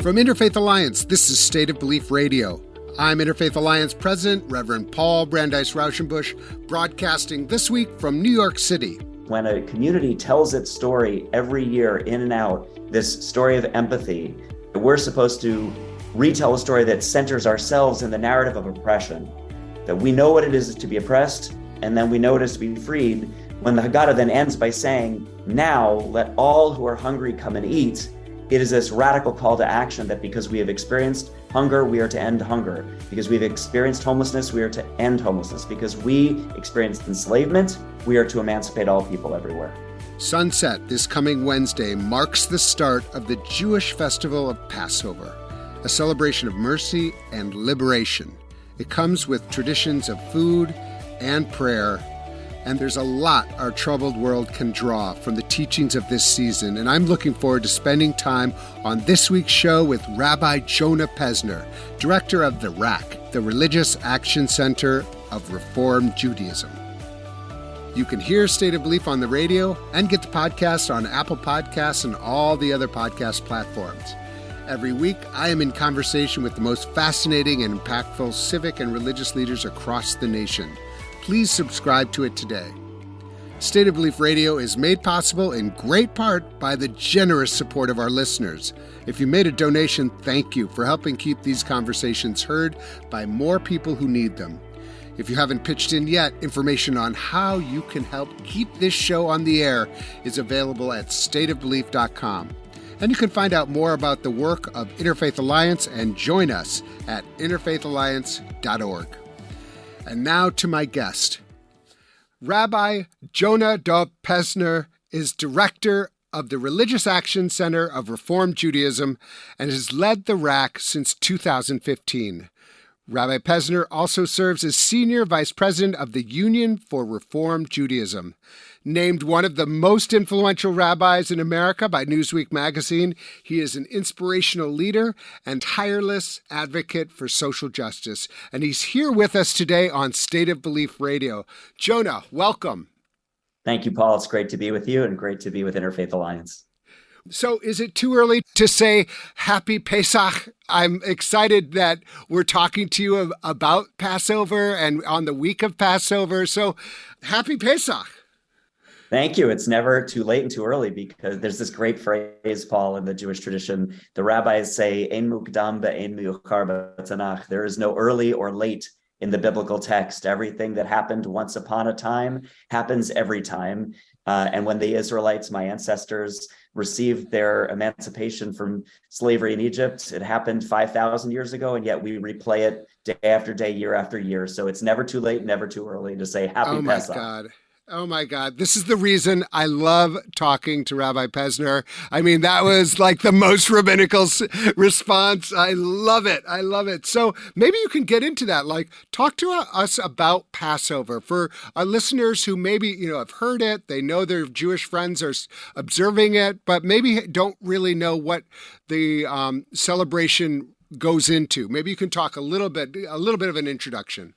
From Interfaith Alliance, this is State of Belief Radio. I'm Interfaith Alliance President, Reverend Paul Brandeis Rauschenbusch, broadcasting this week from New York City. When a community tells its story every year in and out, this story of empathy, we're supposed to retell a story that centers ourselves in the narrative of oppression, that we know what it is to be oppressed, and then we know it is to be freed. When the Haggadah then ends by saying, now let all who are hungry come and eat, it is this radical call to action that because we have experienced hunger, we are to end hunger. Because we've experienced homelessness, we are to end homelessness. Because we experienced enslavement, we are to emancipate all people everywhere. Sunset this coming Wednesday marks the start of the Jewish festival of Passover, a celebration of mercy and liberation. It comes with traditions of food and prayer, and there's a lot our troubled world can draw from the teachings of this season. And I'm looking forward to spending time on this week's show with Rabbi Jonah Pesner, director of the RAC, the Religious Action Center of Reform Judaism. You can hear State of Belief on the radio and get the podcast on Apple Podcasts and all the other podcast platforms. Every week, I am in conversation with the most fascinating and impactful civic and religious leaders across the nation. Please subscribe to it today. State of Belief Radio is made possible in great part by the generous support of our listeners. If you made a donation, thank you for helping keep these conversations heard by more people who need them. If you haven't pitched in yet, information on how you can help keep this show on the air is available at stateofbelief.com. And you can find out more about the work of Interfaith Alliance and join us at interfaithalliance.org. And now to my guest. Rabbi Jonah Pesner is director of the Religious Action Center of Reform Judaism and has led the RAC since 2015. Rabbi Pesner also serves as Senior Vice President of the Union for Reform Judaism. Named one of the most influential rabbis in America by Newsweek magazine, he is an inspirational leader and tireless advocate for social justice. And he's here with us today on State of Belief Radio. Jonah, welcome. Thank you, Paul. It's great to be with you and great to be with Interfaith Alliance. So is it too early to say Happy Pesach? I'm excited that we're talking to you about Passover and on the week of Passover. So Happy Pesach. Thank you. It's never too late and too early because there's this great phrase, Paul, in the Jewish tradition. The rabbis say, Ein mukdam ve'ein meuchar b'tanach. There is no early or late in the biblical text. Everything that happened once upon a time happens every time. And when the Israelites, my ancestors, received their emancipation from slavery in Egypt, it happened 5,000 years ago, and yet we replay it day after day, year after year. So it's never too late, never too early to say Happy Pesach. Oh my God. This is the reason I love talking to Rabbi Pesner. I mean, that was like the most rabbinical response. I love it. I love it. So maybe you can get into that. Like, talk to us about Passover for our listeners who maybe, have heard it. They know their Jewish friends are observing it, but maybe don't really know what the celebration goes into. Maybe you can talk a little bit of an introduction.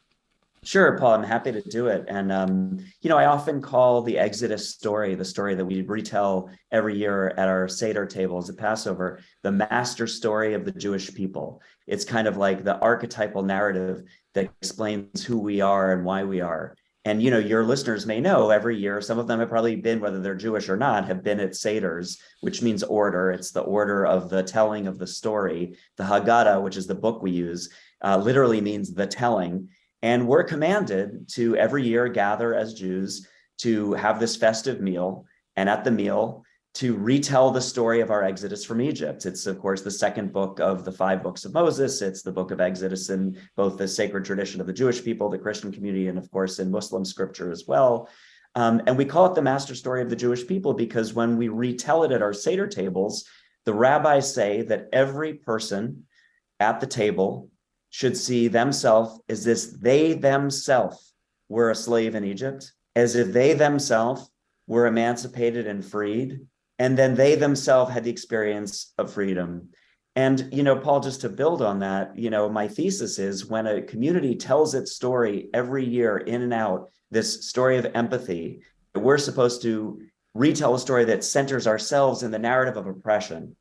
Sure, Paul, I'm happy to do it. And, I often call the Exodus story, the story that we retell every year at our Seder tables at Passover, the master story of the Jewish people. It's kind of like the archetypal narrative that explains who we are and why we are. And, your listeners may know every year, some of them have probably been, whether they're Jewish or not, have been at Seders, which means order. It's the order of the telling of the story. The Haggadah, which is the book we use, literally means the telling. And we're commanded to every year gather as Jews to have this festive meal, and at the meal to retell the story of our exodus from Egypt. It's, of course, the second book of the 5 books of Moses. It's the book of Exodus in both the sacred tradition of the Jewish people, the Christian community, and of course in Muslim scripture as well. And we call it the master story of the Jewish people because when we retell it at our Seder tables, the rabbis say that every person at the table should see themselves as if they themselves were a slave in Egypt, as if they themselves were emancipated and freed, and then they themselves had the experience of freedom. And, Paul, just to build on that, my thesis is when a community tells its story every year in and out, this story of empathy, we're supposed to retell a story that centers ourselves in the narrative of oppression.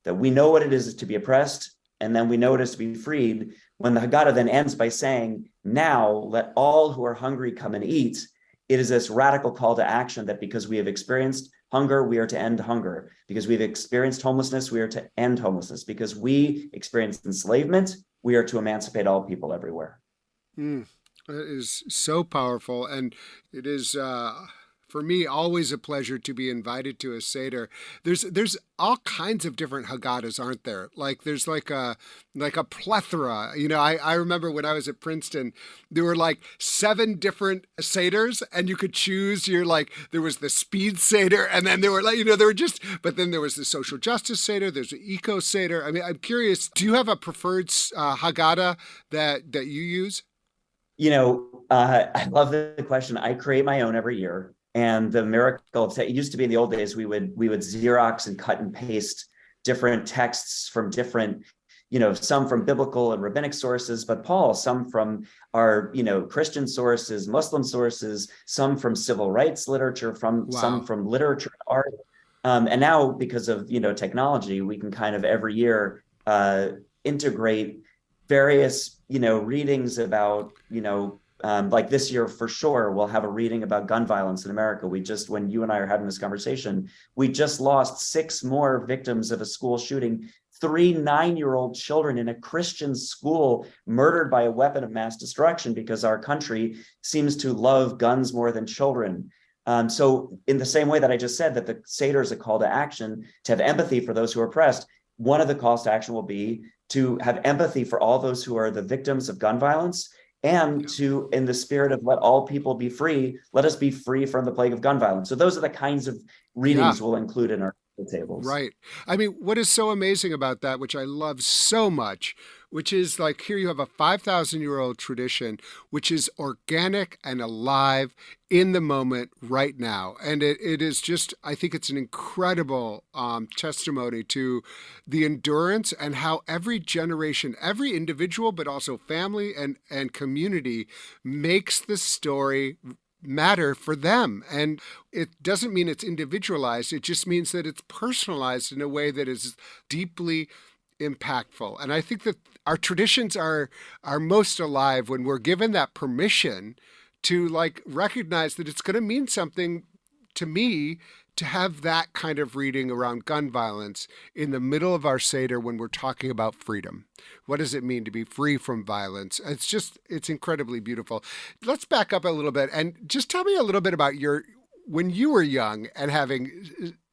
that we know what it is to be oppressed, and then we know it is to be freed. When the Haggadah then ends by saying, now let all who are hungry come and eat, it is this radical call to action that because we have experienced hunger, we are to end hunger. Because we've experienced homelessness, we are to end homelessness. Because we experienced enslavement, we are to emancipate all people everywhere. It is so powerful. And it is, for me, always a pleasure to be invited to a Seder. There's all kinds of different Haggadahs, aren't there? Like there's like a plethora. I remember when I was at Princeton, there were like 7 different Seders, and you could choose. There was the Speed Seder, and then there were but then there was the Social Justice Seder. There's the Eco Seder. I mean, I'm curious. Do you have a preferred Haggadah that you use? I love the question. I create my own every year. And the miracle, it used to be in the old days, we would Xerox and cut and paste different texts from different, some from biblical and rabbinic sources, but Paul, some from our, Christian sources, Muslim sources, some from civil rights literature, some from literature and art. And now because of, technology, we can kind of every year integrate various, readings about, like this year, for sure, we'll have a reading about gun violence in America. When you and I are having this conversation, we just lost 6 more victims of a school shooting, 3 9-year-old children in a Christian school murdered by a weapon of mass destruction because our country seems to love guns more than children. So in the same way that I just said that the Seder is a call to action, to have empathy for those who are oppressed, one of the calls to action will be to have empathy for all those who are the victims of gun violence, and to, in the spirit of let all people be free, let us be free from the plague of gun violence. So those are the kinds of readings we'll include in our tables. Right. I mean, what is so amazing about that, which I love so much, which is like here you have a 5,000-year-old tradition, which is organic and alive in the moment right now. And it is just, I think it's an incredible testimony to the endurance and how every generation, every individual, but also family and community makes the story matter for them. And it doesn't mean it's individualized. It just means that it's personalized in a way that is deeply impactful. And I think that our traditions are most alive when we're given that permission to recognize that it's going to mean something to me to have that kind of reading around gun violence in the middle of our Seder when we're talking about freedom. What does it mean to be free from violence? It's incredibly beautiful. Let's back up a little bit and just tell me a little bit about when you were young and having,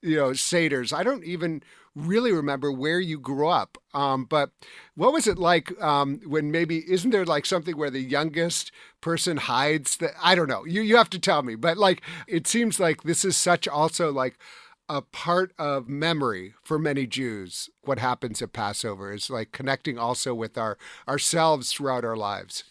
Seders. I don't even really remember where you grew up. But what was it like when isn't there something where the youngest person hides I don't know. You have to tell me. But it seems like this is such also a part of memory for many Jews. What happens at Passover is connecting also with ourselves throughout our lives.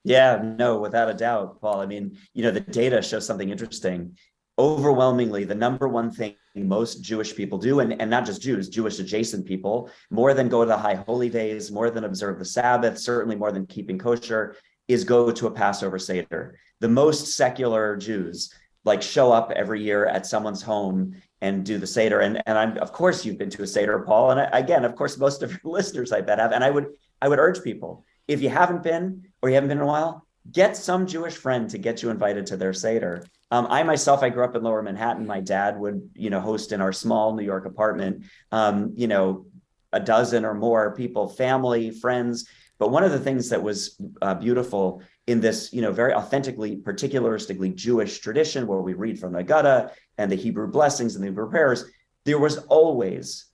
Yeah, no, without a doubt, Paul. I mean, the data shows something interesting. Overwhelmingly, the number one thing most Jewish people do, and not just Jews, Jewish adjacent people, more than go to the high holy days, more than observe the Sabbath, certainly more than keeping kosher, is go to a Passover Seder. The most secular Jews show up every year at someone's home and do the Seder. And I'm, of course, you've been to a Seder, Paul. And again, of course, most of your listeners, I bet, have. And I would urge people, if you haven't been or you haven't been in a while, get some Jewish friend to get you invited to their Seder. I myself, I grew up in Lower Manhattan. My dad would, host in our small New York apartment, a dozen or more people, family, friends. But one of the things that was beautiful in this, very authentically, particularistically Jewish tradition where we read from the Haggadah and the Hebrew blessings and the Hebrew prayers, there was always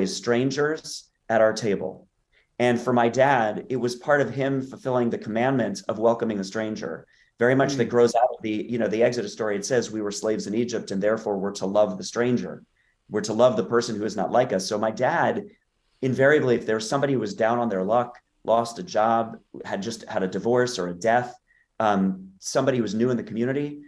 strangers at our table. And for my dad, it was part of him fulfilling the commandment of welcoming the stranger. Very much that grows out of the Exodus story. It says we were slaves in Egypt and therefore we're to love the stranger. We're to love the person who is not like us. So my dad, invariably, if there was somebody who was down on their luck, lost a job, had just had a divorce or a death, somebody who was new in the community,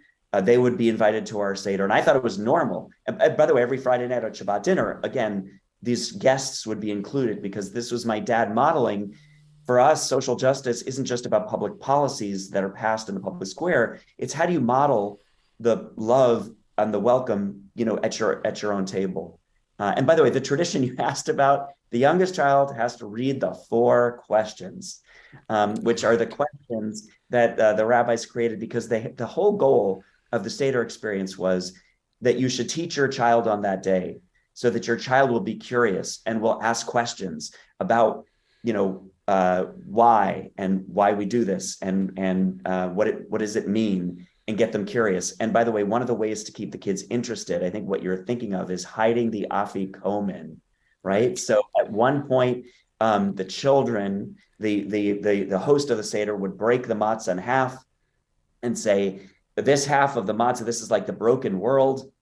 they would be invited to our Seder. And I thought it was normal. And by the way, every Friday night at Shabbat dinner, again, these guests would be included because this was my dad modeling. For us, social justice isn't just about public policies that are passed in the public square. It's how do you model the love and the welcome, at your own table. And by the way, the tradition you asked about, the youngest child has to read the 4 questions, which are the questions that the rabbis created because the whole goal of the Seder experience was that you should teach your child on that day so that your child will be curious and will ask questions about, why and why we do this and what does it mean, and get them curious. And by the way, one of the ways to keep the kids interested, I think what you're thinking of is hiding the afikomen, right? So at one point, the children, the host of the Seder would break the matzah in half and say, this half of the matzah, this is like the broken world.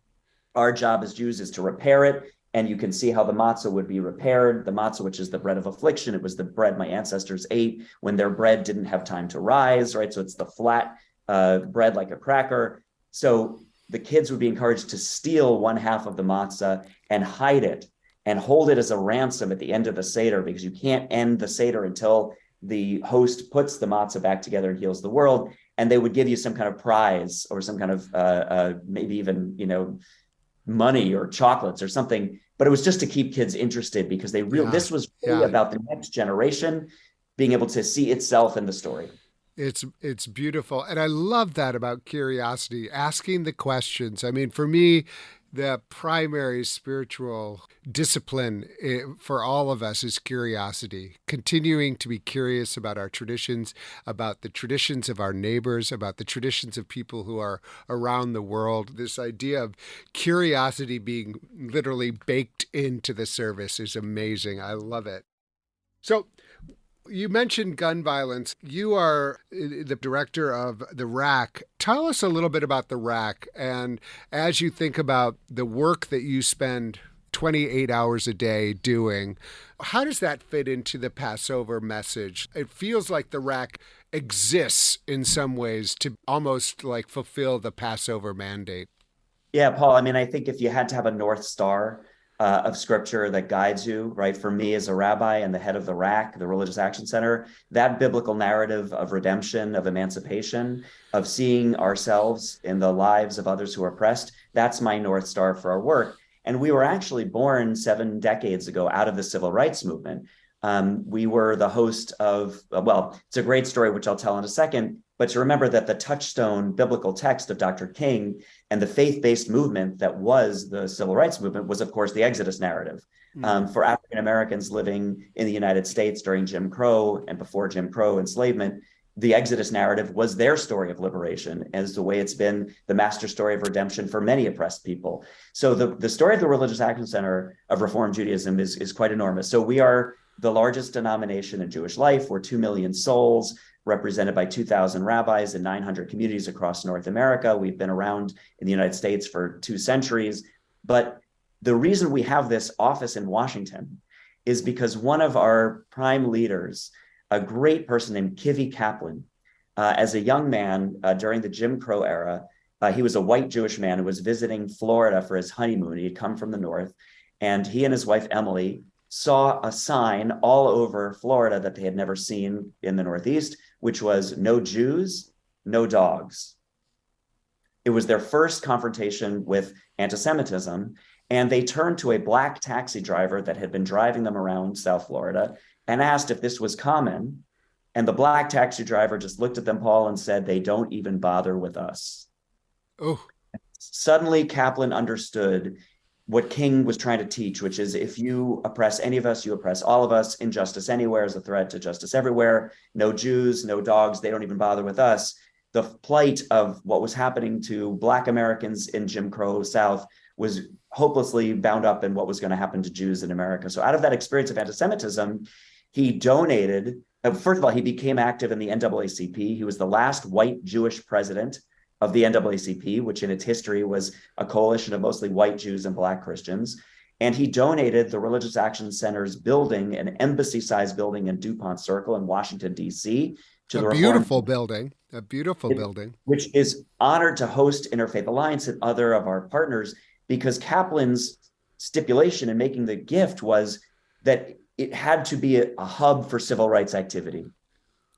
Our job as Jews is to repair it. And you can see how the matzah would be repaired. The matzah, which is the bread of affliction, it was the bread my ancestors ate when their bread didn't have time to rise, right? So it's the flat bread like a cracker. So the kids would be encouraged to steal one half of the matzah and hide it and hold it as a ransom at the end of the Seder, because you can't end the Seder until the host puts the matzah back together and heals the world. And they would give you some kind of prize or some kind of maybe even, money or chocolates or something. But it was just to keep kids interested because this was really about the next generation being able to see itself in the story. It's beautiful. And I love that about curiosity, asking the questions. I mean, for me, the primary spiritual discipline for all of us is curiosity, continuing to be curious about our traditions, about the traditions of our neighbors, about the traditions of people who are around the world. This idea of curiosity being literally baked into the service is amazing. I love it. So, you mentioned gun violence. You are the director of the RAC. Tell us a little bit about the RAC. And as you think about the work that you spend 28 hours a day doing, how does that fit into the Passover message? It feels like the RAC exists in some ways to almost like fulfill the Passover mandate. Yeah, Paul, I mean, I think if you had to have a North Star of scripture that guides you, right? For me as a rabbi and the head of the RAC, the Religious Action Center, that biblical narrative of redemption, of emancipation, of seeing ourselves in the lives of others who are oppressed, that's my North Star for our work. And we were actually born 7 decades ago out of the civil rights movement. We were the host of, it's a great story, which I'll tell in a second, but to remember that the touchstone biblical text of Dr. King and the faith-based movement that was the civil rights movement was, of course, the Exodus narrative. For African Americans living in the United States during Jim Crow and before Jim Crow enslavement, the Exodus narrative was their story of liberation, as the way it's been the master story of redemption for many oppressed people. So the story of the Religious Action Center of Reform Judaism is quite enormous. So we are the largest denomination in Jewish life. We're 2 million souls, represented by 2,000 rabbis in 900 communities across North America. We've been around in the United States for 2 centuries. But the reason we have this office in Washington is because one of our prime leaders, a great person named Kivi Kaplan, as a young man during the Jim Crow era, he was a white Jewish man who was visiting Florida for his honeymoon. He had come from the North, and he and his wife, Emily, saw a sign all over Florida that they had never seen in the Northeast, which was no Jews, no dogs. It was their first confrontation with antisemitism. And they turned to a black taxi driver that had been driving them around South Florida and asked if this was common. And the black taxi driver just looked at them, Paul, and said, "They don't even bother with us." Oh. Suddenly, Kaplan understood what King was trying to teach, which is if you oppress any of us, you oppress all of us. Injustice anywhere is a threat to justice everywhere. No Jews, no dogs, they don't even bother with us. The plight of what was happening to Black Americans in Jim Crow South was hopelessly bound up in what was going to happen to Jews in America. So out of that experience of antisemitism, he donated, first of all, he became active in the NAACP. He was the last white Jewish president of the NAACP, which in its history was a coalition of mostly white Jews and Black Christians. And he donated the Religious Action Center's building, an embassy-sized building in DuPont Circle in Washington, D.C. A beautiful building, which is honored to host Interfaith Alliance and other of our partners, because Kaplan's stipulation in making the gift was that it had to be a hub for civil rights activity.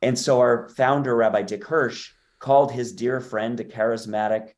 And so our founder, Rabbi Dick Hirsch, called his dear friend, a charismatic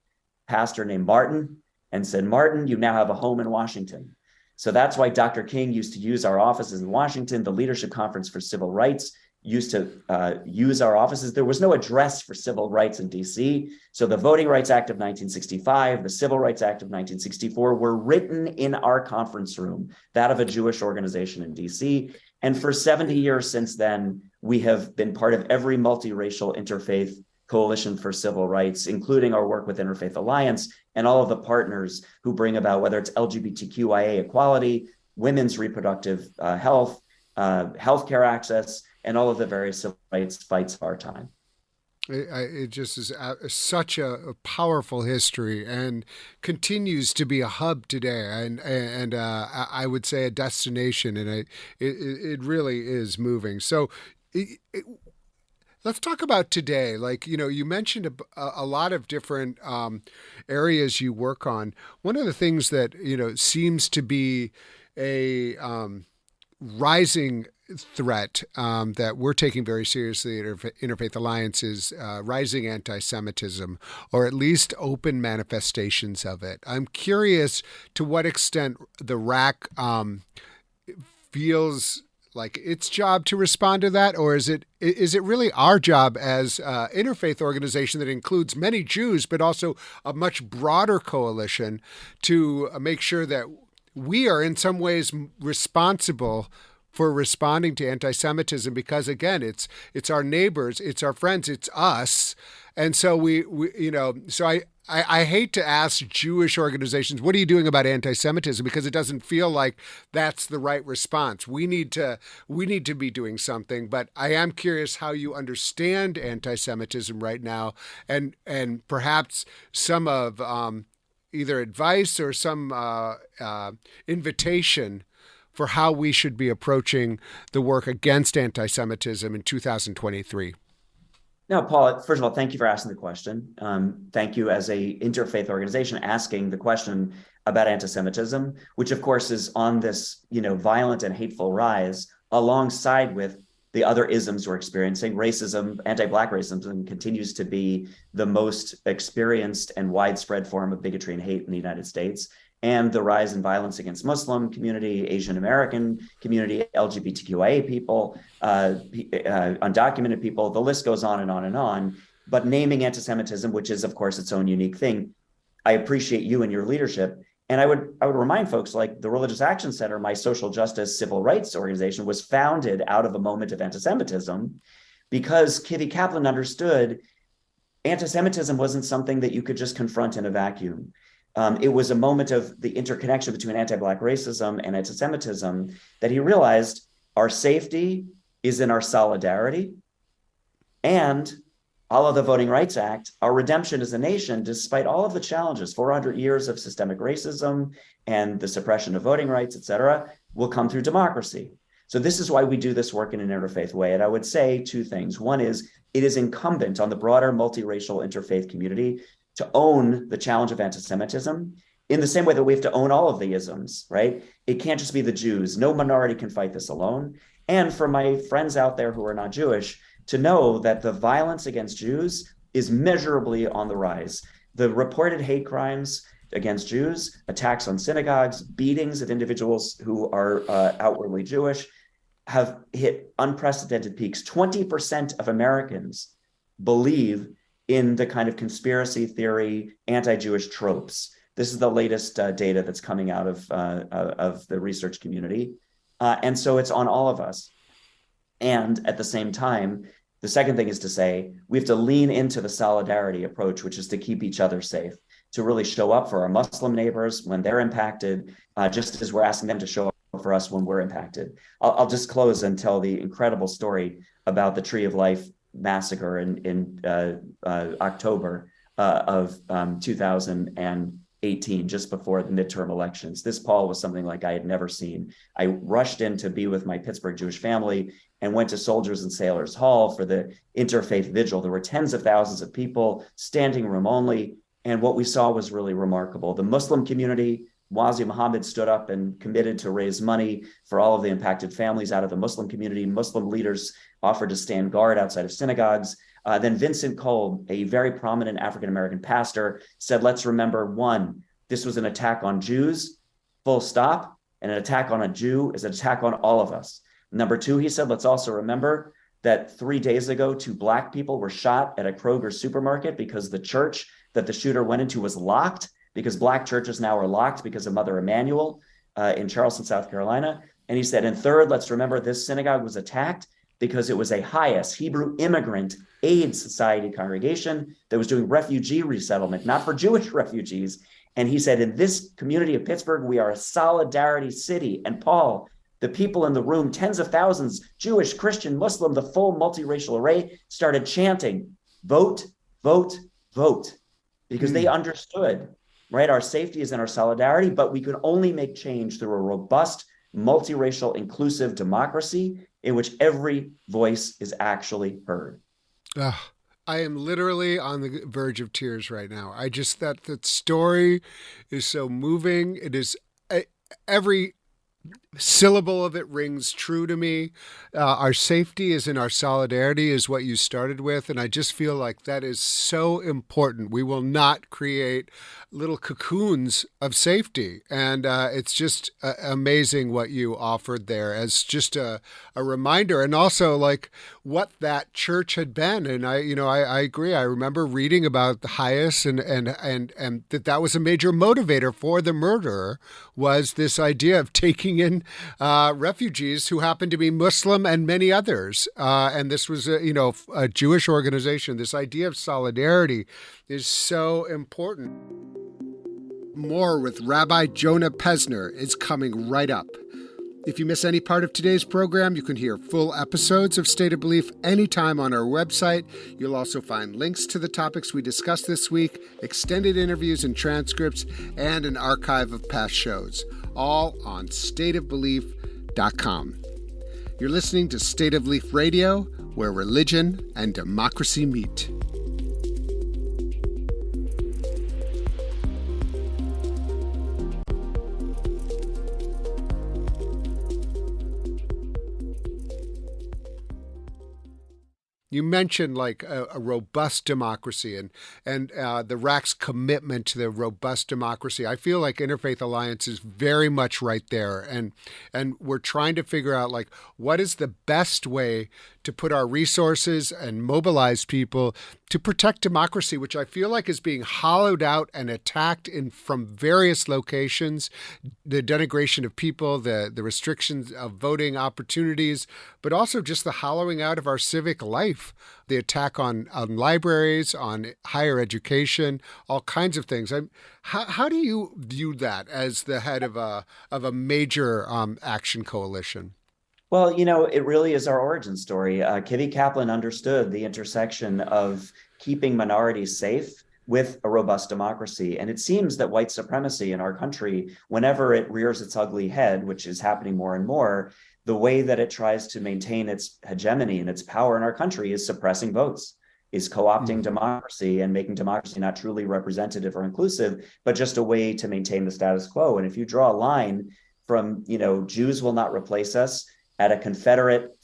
pastor named Martin, and said, "Martin, you now have a home in Washington." So that's why Dr. King used to use our offices in Washington. The Leadership Conference for Civil Rights used to use our offices. There was no address for civil rights in DC. So the Voting Rights Act of 1965, the Civil Rights Act of 1964 were written in our conference room, that of a Jewish organization in DC. And for 70 years since then, we have been part of every multiracial interfaith coalition for civil rights, including our work with Interfaith Alliance and all of the partners who bring about, whether it's LGBTQIA equality, women's reproductive health, healthcare access, and all of the various civil rights fights of our time. It just is such a powerful history and continues to be a hub today, and I would say a destination, and it really is moving. So let's talk about today. Like, you mentioned a lot of different areas you work on. One of the things that, seems to be a rising threat that we're taking very seriously at Interfaith Alliance is rising anti-Semitism, or at least open manifestations of it. I'm curious to what extent the RAC feels like its job to respond to that, or is it really our job as an interfaith organization that includes many Jews, but also a much broader coalition, to make sure that we are in some ways responsible for responding to anti-Semitism, because again, it's our neighbors, it's our friends, it's us. And so I hate to ask Jewish organizations, what are you doing about anti-Semitism? Because it doesn't feel like that's the right response. We need to be doing something, but I am curious how you understand anti-Semitism right now, and perhaps some of either advice or some invitation for how we should be approaching the work against anti-Semitism in 2023. No, Paul, first of all, thank you for asking the question. Thank you as a interfaith organization asking the question about anti-Semitism, which of course is on this, violent and hateful rise alongside with the other isms we're experiencing. Racism, anti-Black racism continues to be the most experienced and widespread form of bigotry and hate in the United States. And the rise in violence against Muslim community, Asian American community, LGBTQIA people, undocumented people, the list goes on and on and on. But naming anti-Semitism, which is, of course, its own unique thing, I appreciate you and your leadership. And I would remind folks, like the Religious Action Center, my social justice civil rights organization, was founded out of a moment of anti-Semitism, because Kitty Kaplan understood anti-Semitism wasn't something that you could just confront in a vacuum. It was a moment of the interconnection between anti-Black racism and anti-Semitism that he realized our safety is in our solidarity, and a la the Voting Rights Act, our redemption as a nation, despite all of the challenges, 400 years of systemic racism and the suppression of voting rights, et cetera, will come through democracy. So this is why we do this work in an interfaith way. And I would say two things. One is, it is incumbent on the broader multiracial interfaith community to own the challenge of anti-Semitism in the same way that we have to own all of the isms, right? It can't just be the Jews. No minority can fight this alone. And for my friends out there who are not Jewish, to know that the violence against Jews is measurably on the rise. The reported hate crimes against Jews, attacks on synagogues, beatings of individuals who are outwardly Jewish, have hit unprecedented peaks. 20% of Americans believe in the kind of conspiracy theory, anti-Jewish tropes. This is the latest data that's coming out of the research community. And so it's on all of us. And at the same time, the second thing is to say, we have to lean into the solidarity approach, which is to keep each other safe, to really show up for our Muslim neighbors when they're impacted, just as we're asking them to show up for us when we're impacted. I'll just close and tell the incredible story about the Tree of Life massacre in October of 2018, just before the midterm elections. This, Paul, was something like I had never seen. I rushed in to be with my Pittsburgh Jewish family and went to Soldiers and Sailors Hall for the interfaith vigil. There were tens of thousands of people, standing room only. And what we saw was really remarkable. The Muslim community, Wazi Muhammad stood up and committed to raise money for all of the impacted families out of the Muslim community. Muslim leaders offered to stand guard outside of synagogues. Then Vincent Cole, a very prominent African-American pastor, said, let's remember, one, this was an attack on Jews, full stop. And an attack on a Jew is an attack on all of us. Number two, he said, let's also remember that 3 days ago, 2 Black people were shot at a Kroger supermarket because the church that the shooter went into was locked, because Black churches now are locked because of Mother Emanuel in Charleston, South Carolina. And he said, and third, let's remember this synagogue was attacked because it was a HIAS, Hebrew Immigrant Aid Society congregation that was doing refugee resettlement, not for Jewish refugees. And he said, in this community of Pittsburgh, we are a solidarity city. And Paul, the people in the room, tens of thousands, Jewish, Christian, Muslim, the full multiracial array, started chanting, vote, vote, vote, because they understood, right? Our safety is in our solidarity, but we could only make change through a robust, multiracial, inclusive democracy in which every voice is actually heard. I am literally on the verge of tears right now. That story is so moving. It is every syllable of it rings true to me. Our safety is in our solidarity is what you started with. And I just feel like that is so important. We will not create little cocoons of safety. And it's just amazing what you offered there as just a reminder. And also like what that church had been. And I agree. I remember reading about the HIAS and that was a major motivator for the murderer, was this idea of taking in refugees who happened to be Muslim and many others. And this was a Jewish organization. This idea of solidarity is so important. More with Rabbi Jonah Pesner is coming right up. If you miss any part of today's program, you can hear full episodes of State of Belief anytime on our website. You'll also find links to the topics we discussed this week, extended interviews and transcripts, and an archive of past shows, all on stateofbelief.com. You're listening to State of Belief Radio, where religion and democracy meet. You mentioned like a robust democracy and the RAC's commitment to the robust democracy. I feel like Interfaith Alliance is very much right there. And we're trying to figure out like what is the best way to put our resources and mobilize people to protect democracy, which I feel like is being hollowed out and attacked from various locations, the denigration of people, the restrictions of voting opportunities, but also just the hollowing out of our civic life, the attack on libraries, on higher education, all kinds of things. How do you view that as the head of a major action coalition? Well, it really is our origin story. Kivi Kaplan understood the intersection of keeping minorities safe with a robust democracy. And it seems that white supremacy in our country, whenever it rears its ugly head, which is happening more and more, the way that it tries to maintain its hegemony and its power in our country is suppressing votes, is co-opting democracy and making democracy not truly representative or inclusive, but just a way to maintain the status quo. And if you draw a line from, Jews will not replace us, at a Confederate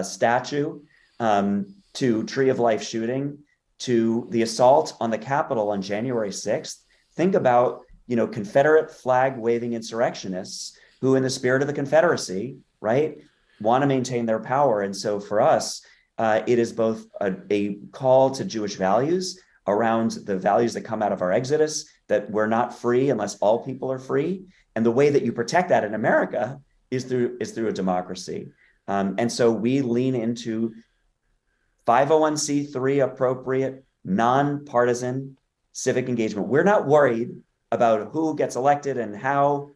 statue, to Tree of Life shooting, to the assault on the Capitol on January 6th, think about, Confederate flag waving insurrectionists who, in the spirit of the Confederacy, right, want to maintain their power. And so for us, it is both a call to Jewish values around the values that come out of our Exodus, that we're not free unless all people are free. And the way that you protect that in America is through a democracy. And so we lean into 501c3 appropriate, nonpartisan civic engagement. We're not worried about who gets elected and how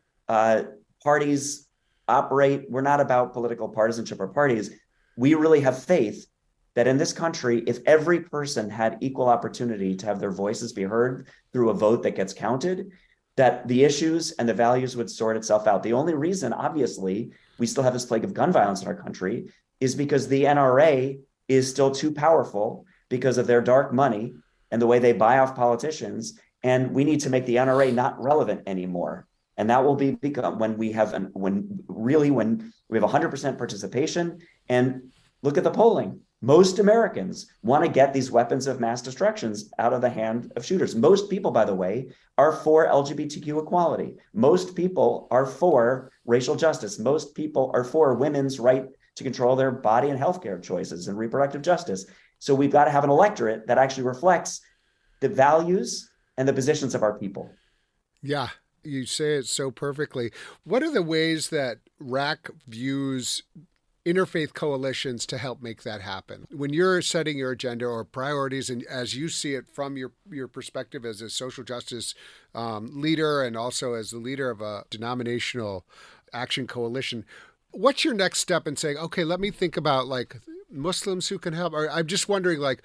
parties operate. We're not about political partisanship or parties. We really have faith that in this country, if every person had equal opportunity to have their voices be heard through a vote that gets counted, that the issues and the values would sort itself out. The only reason, obviously, we still have this plague of gun violence in our country is because the NRA is still too powerful because of their dark money and the way they buy off politicians. And we need to make the NRA not relevant anymore. And that will become when we have 100% participation. And Look at the polling. Most Americans want to get these weapons of mass destructions out of the hand of shooters. Most people, by the way, are for LGBTQ equality. Most people are for racial justice. Most people are for women's right to control their body and healthcare choices and reproductive justice. So we've got to have an electorate that actually reflects the values and the positions of our people. Yeah, you say it so perfectly. What are the ways that RAC views interfaith coalitions to help make that happen? When you're setting your agenda or priorities, and as you see it from your perspective as a social justice leader and also as the leader of a denominational action coalition, what's your next step in saying, okay, let me think about like Muslims who can help? Or I'm just wondering, like,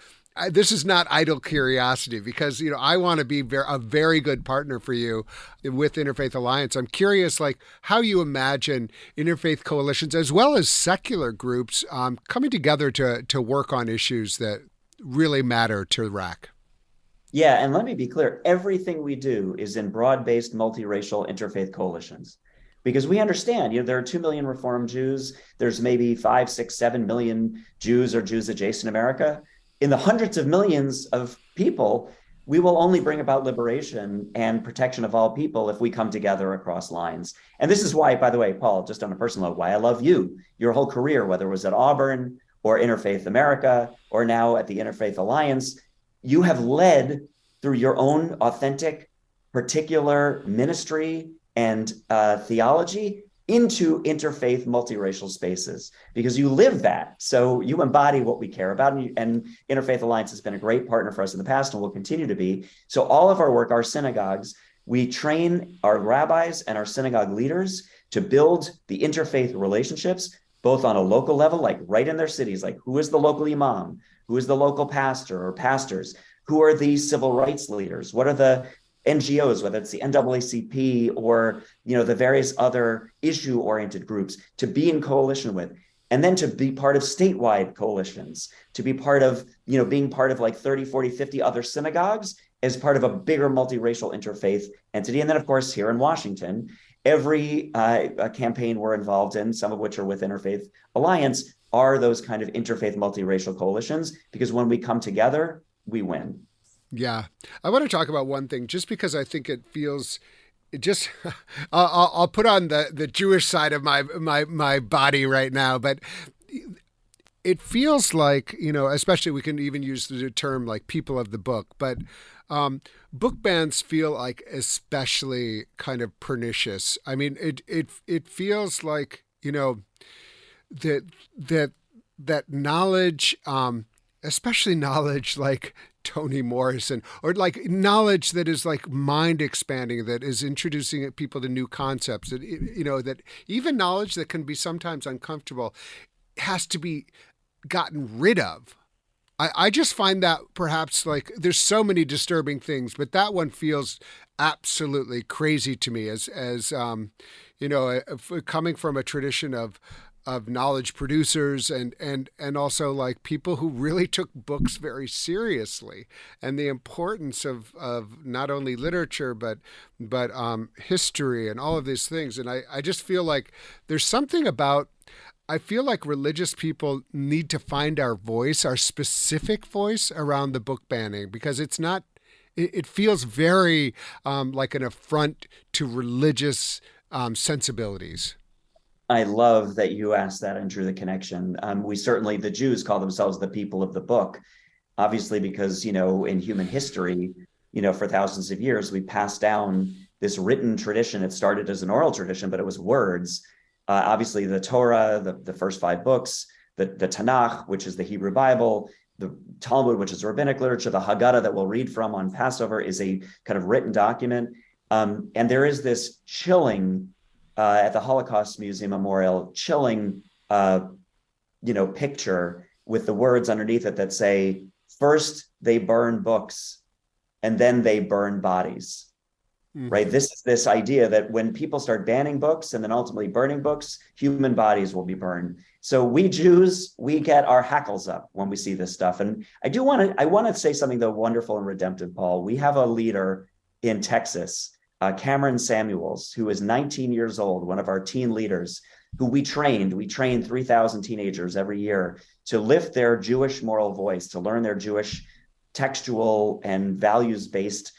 this is not idle curiosity because, you know, I want to be a very good partner for you with Interfaith Alliance. I'm curious, like, how you imagine interfaith coalitions as well as secular groups coming together to work on issues that really matter to RAC. Yeah, and let me be clear, everything we do is in broad-based multiracial interfaith coalitions. Because we understand, you know, there are 2 million Reform Jews. There's maybe 5, 6, 7 million Jews or Jews adjacent America. In the hundreds of millions of people, we will only bring about liberation and protection of all people if we come together across lines. And this is why, by the way, Paul, just on a personal note, why I love you, your whole career, whether it was at Auburn or Interfaith America or now at the Interfaith Alliance, you have led through your own authentic, particular ministry and theology into interfaith multiracial spaces because you live that. So you embody what we care about. And Interfaith Alliance has been a great partner for us in the past and will continue to be. So all of our work, our synagogues, we train our rabbis and our synagogue leaders to build the interfaith relationships, both on a local level, like right in their cities, like who is the local imam, who is the local pastor or pastors, who are the civil rights leaders, what are the NGOs, whether it's the NAACP or, you know, the various other issue-oriented groups to be in coalition with, and then to be part of statewide coalitions, to be part of, you know, being part of like 30, 40, 50 other synagogues as part of a bigger multiracial interfaith entity. And then, of course, here in Washington, every campaign we're involved in, some of which are with Interfaith Alliance, are those kind of interfaith multiracial coalitions, because when we come together, we win. Yeah. I want to talk about one thing just because I think it feels just I'll put on the Jewish side of my body right now, but it feels like, you know, especially we can even use the term like people of the book, but book bans feel like especially kind of pernicious. I mean, it feels like, you know, that knowledge, especially knowledge like Toni Morrison, or like knowledge that is like mind expanding, that is introducing people to new concepts, that, you know, that even knowledge that can be sometimes uncomfortable has to be gotten rid of. I just find that perhaps like there's so many disturbing things, but that one feels absolutely crazy to me as you know, coming from a tradition of knowledge producers and also like people who really took books very seriously and the importance of not only literature but history and all of these things. And I just feel like there's something about, I feel like religious people need to find our voice, our specific voice around the book banning, because it's not, it feels very like an affront to religious sensibilities. I love that you asked that and drew the connection. We certainly, the Jews call themselves the people of the book, obviously, because, you know, in human history, you know, for thousands of years, we passed down this written tradition. It started as an oral tradition, but it was words. Obviously, the Torah, the first 5 books, the Tanakh, which is the Hebrew Bible, the Talmud, which is rabbinic literature, the Haggadah that we'll read from on Passover is a kind of written document. And there is this chilling at the Holocaust Museum Memorial, chilling, you know, picture with the words underneath it that say, first they burn books and then they burn bodies, right? This is this idea that when people start banning books and then ultimately burning books, human bodies will be burned. So we Jews, we get our hackles up when we see this stuff. And I want to say something though wonderful and redemptive, Paul. We have a leader in Texas, Cameron Samuels, who is 19 years old, one of our teen leaders, who we trained 3,000 teenagers every year to lift their Jewish moral voice, to learn their Jewish textual and values-based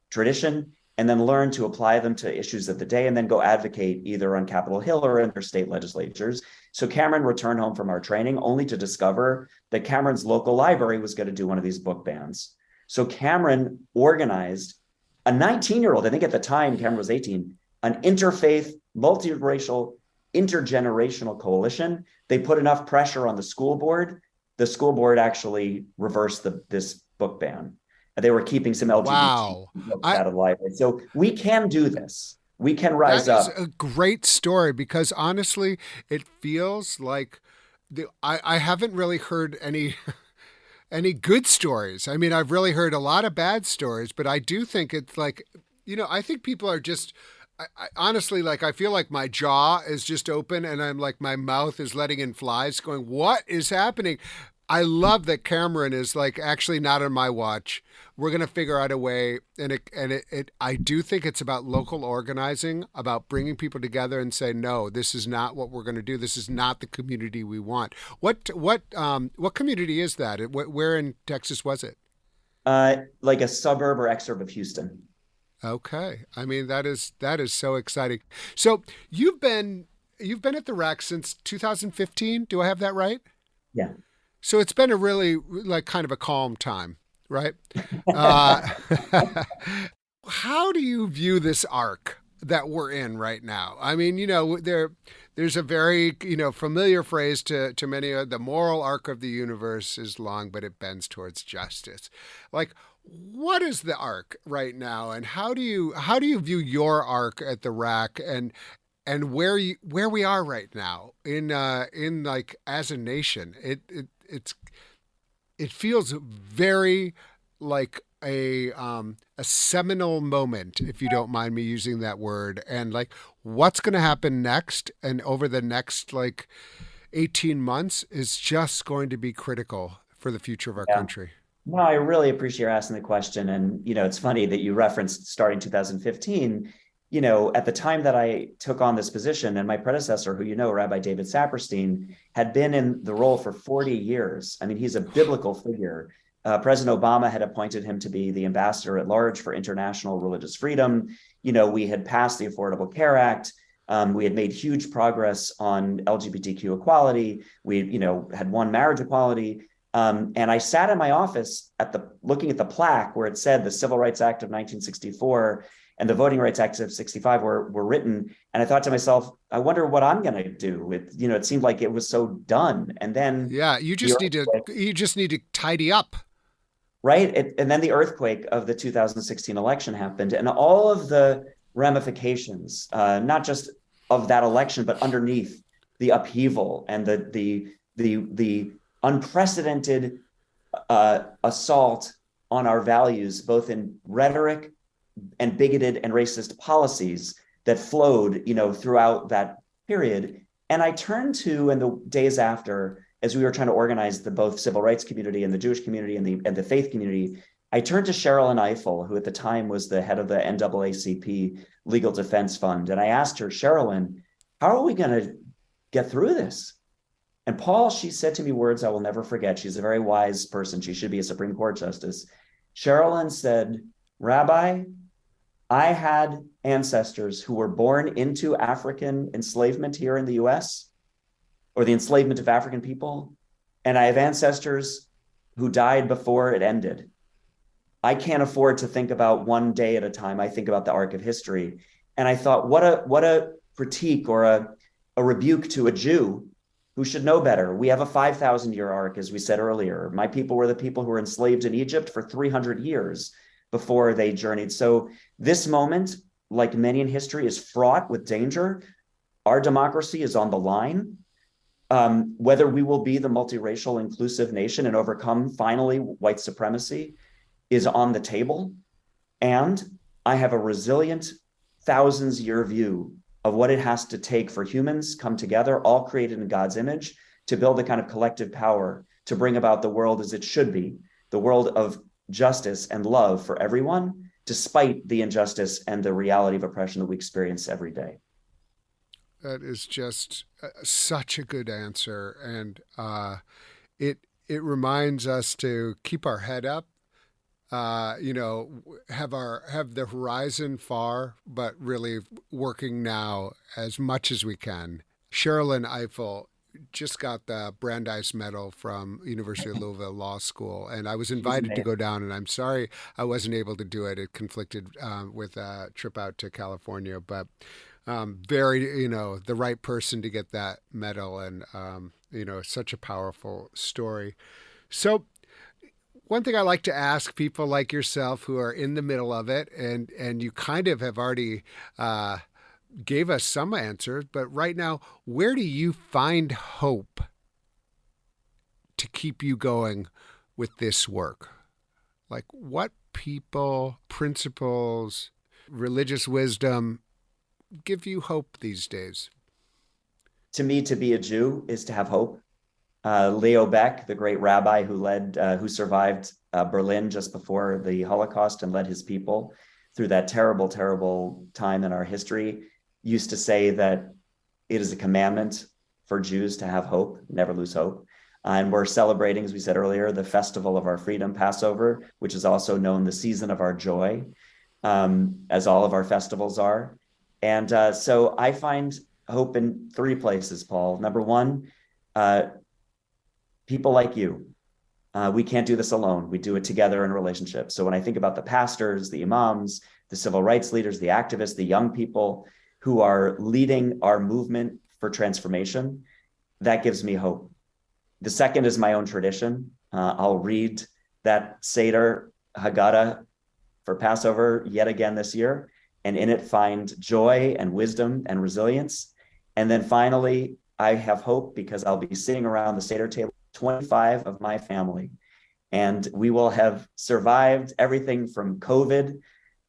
tradition, and then learn to apply them to issues of the day, and then go advocate either on Capitol Hill or in their state legislatures. So Cameron returned home from our training only to discover that Cameron's local library was going to do one of these book bans. So Cameron organized a 19-year-old, I think at the time Cameron was 18, an interfaith, multiracial, intergenerational coalition. They put enough pressure on the school board. The school board actually reversed this book ban. They were keeping some LGBT books out of the library. So we can do this. We can rise up. That is a great story, because honestly, it feels like I haven't really heard any good stories. I mean, I've really heard a lot of bad stories, but I do think it's like, I think people are just, I honestly, like, I feel like my jaw is just open and I'm like, my mouth is letting in flies going, what is happening? I love that Cameron is like, actually not on my watch. We're going to figure out a way. And I do think it's about local organizing, about bringing people together and say, no, this is not what we're going to do. This is not the community we want. What community is that? Where in Texas was it? Like a suburb or exurb of Houston. Okay. I mean, that is so exciting. So you've been at the RAC since 2015. Do I have that right? Yeah. So it's been a really, like, kind of a calm time, right? How do you view this arc that we're in right now? I mean, there's a very, familiar phrase to many of the moral arc of the universe is long, but it bends towards justice. Like, what is the arc right now, and how do you view your arc at the RAC, and where we are right now in like as a nation? It feels very like a seminal moment, if you don't mind me using that word, and like what's going to happen next and over the next like 18 months is just going to be critical for the future of our country. No, I really appreciate you asking the question. And, it's funny that you referenced starting 2015. At the time that I took on this position, and my predecessor, who Rabbi David Saperstein, had been in the role for 40 years. I mean, he's a biblical figure. President Obama had appointed him to be the ambassador at large for international religious freedom. We had passed the Affordable Care Act. We had made huge progress on LGBTQ equality. We, had won marriage equality. And I sat in my office looking at the plaque where it said the Civil Rights Act of 1964 and the Voting Rights Act of 65 were written. And I thought to myself, I wonder what I'm going to do. It seemed like it was so done. And then you just need to tidy up. Right. And then the earthquake of the 2016 election happened, and all of the ramifications, not just of that election, but underneath the upheaval and the unprecedented assault on our values, both in rhetoric and bigoted and racist policies that flowed, throughout that period. And I turned to, in the days after, as we were trying to organize the both civil rights community and the Jewish community and the faith community, I turned to Sherilyn Ifill, who at the time was the head of the NAACP Legal Defense Fund. And I asked her, Sherilyn, how are we going to get through this? And Paul, she said to me words I will never forget. She's a very wise person. She should be a Supreme Court justice. Sherilyn said, Rabbi, I had ancestors who were born into African enslavement here in the US, or the enslavement of African people. And I have ancestors who died before it ended. I can't afford to think about one day at a time. I think about the arc of history. And I thought, what a critique or a rebuke to a Jew who should know better. We have a 5,000-year arc, as we said earlier. My people were the people who were enslaved in Egypt for 300 years before they journeyed. So this moment, like many in history, is fraught with danger. Our democracy is on the line. Whether we will be the multiracial, inclusive nation and overcome, finally, white supremacy is on the table. And I have a resilient, thousands-year view of what it has to take for humans come together, all created in God's image, to build a kind of collective power to bring about the world as it should be, the world of justice and love for everyone, despite the injustice and the reality of oppression that we experience every day. That is just such a good answer. And it reminds us to keep our head up, have the horizon far, but really working now as much as we can. Sherilyn Ifill just got the Brandeis Medal from University of Louisville Law School, and I was invited to go down, and I'm sorry I wasn't able to do it. It conflicted with a trip out to California, but very, the right person to get that medal, and such a powerful story. So one thing I like to ask people like yourself who are in the middle of it, and you kind of have already gave us some answers, but right now, where do you find hope to keep you going with this work? Like what people, principles, religious wisdom give you hope these days? To me, to be a Jew is to have hope. Leo Beck, the great rabbi who survived Berlin just before the Holocaust and led his people through that terrible, terrible time in our history, used to say that it is a commandment for Jews to have hope, never lose hope. And we're celebrating, as we said earlier, the festival of our freedom, Passover, which is also known the season of our joy, as all of our festivals are. And so I find hope in three places, Paul. Number one, people like you. We can't do this alone. We do it together in relationships. So when I think about the pastors, the imams, the civil rights leaders, the activists, the young people who are leading our movement for transformation, that gives me hope. The second is my own tradition. I'll read that Seder Haggadah for Passover yet again this year, and in it find joy and wisdom and resilience. And then finally, I have hope because I'll be sitting around the Seder table, 25 of my family, and we will have survived everything from COVID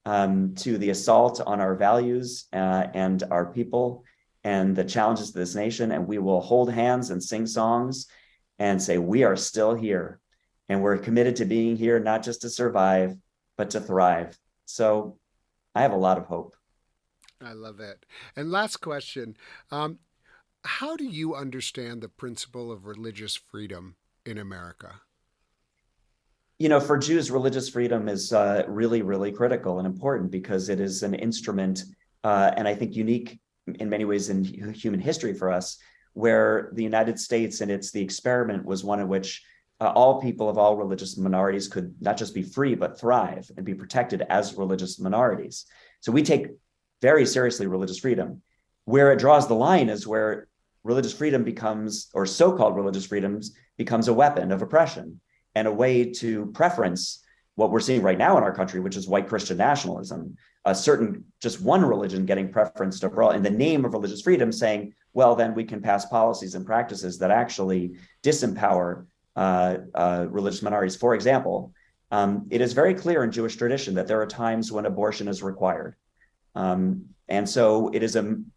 to the assault on our values and our people and the challenges to this nation. And we will hold hands and sing songs and say, we are still here. And we're committed to being here, not just to survive, but to thrive. So I have a lot of hope. I love it. And last question, how do you understand the principle of religious freedom in America? For Jews, religious freedom is really, really critical and important because it is an instrument, and I think unique in many ways in human history for us, where the United States and the experiment was one in which all people of all religious minorities could not just be free, but thrive and be protected as religious minorities. So we take very seriously religious freedom. Where it draws the line is where religious freedom becomes, or so-called religious freedoms, becomes a weapon of oppression and a way to preference what we're seeing right now in our country, which is white Christian nationalism, just one religion getting preferenced overall in the name of religious freedom, saying, well, then we can pass policies and practices that actually disempower religious minorities. For example, it is very clear in Jewish tradition that there are times when abortion is required. And so it is an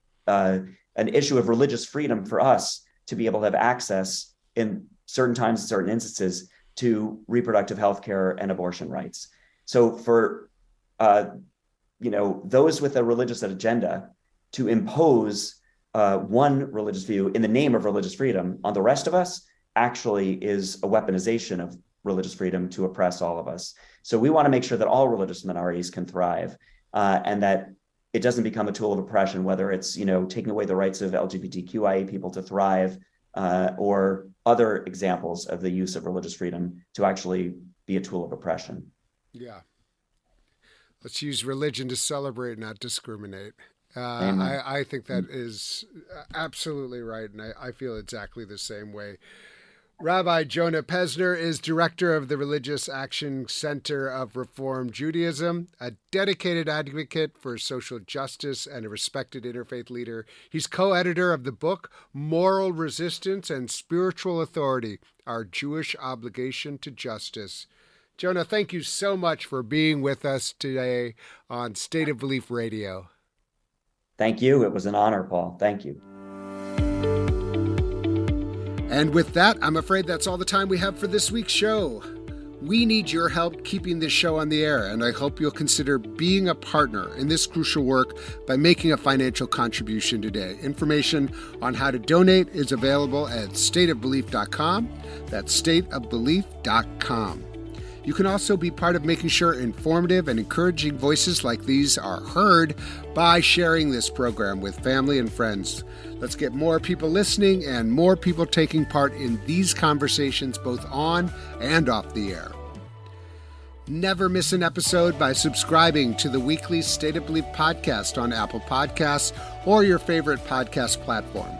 issue of religious freedom for us to be able to have access in certain times, in certain instances, to reproductive health care and abortion rights. So for those with a religious agenda to impose one religious view in the name of religious freedom on the rest of us actually is a weaponization of religious freedom to oppress all of us. So we want to make sure that all religious minorities can thrive and that it doesn't become a tool of oppression, whether it's taking away the rights of LGBTQIA people to thrive or other examples of the use of religious freedom to actually be a tool of oppression. Yeah. Let's use religion to celebrate, not discriminate. I think that is absolutely right, and I feel exactly the same way. Rabbi Jonah Pesner is director of the Religious Action Center of Reform Judaism, a dedicated advocate for social justice and a respected interfaith leader. He's co-editor of the book, Moral Resistance and Spiritual Authority, Our Jewish Obligation to Justice. Jonah, thank you so much for being with us today on State of Belief Radio. Thank you. It was an honor, Paul. Thank you. And with that, I'm afraid that's all the time we have for this week's show. We need your help keeping this show on the air, and I hope you'll consider being a partner in this crucial work by making a financial contribution today. Information on how to donate is available at stateofbelief.com. That's stateofbelief.com. You can also be part of making sure informative and encouraging voices like these are heard by sharing this program with family and friends. Let's get more people listening and more people taking part in these conversations both on and off the air. Never miss an episode by subscribing to the weekly State of Belief podcast on Apple Podcasts or your favorite podcast platform.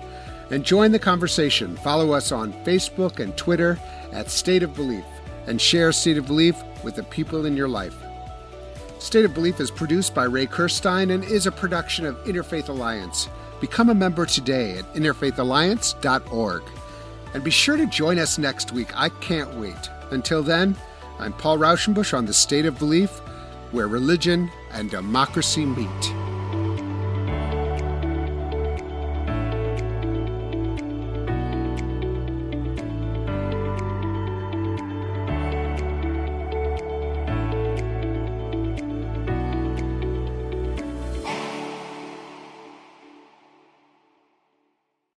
And join the conversation. Follow us on Facebook and Twitter at State of Belief, and share State of Belief with the people in your life. State of Belief is produced by Ray Kirstein and is a production of Interfaith Alliance. Become a member today at interfaithalliance.org. And be sure to join us next week. I can't wait. Until then, I'm Paul Rauschenbusch on the State of Belief, where religion and democracy meet.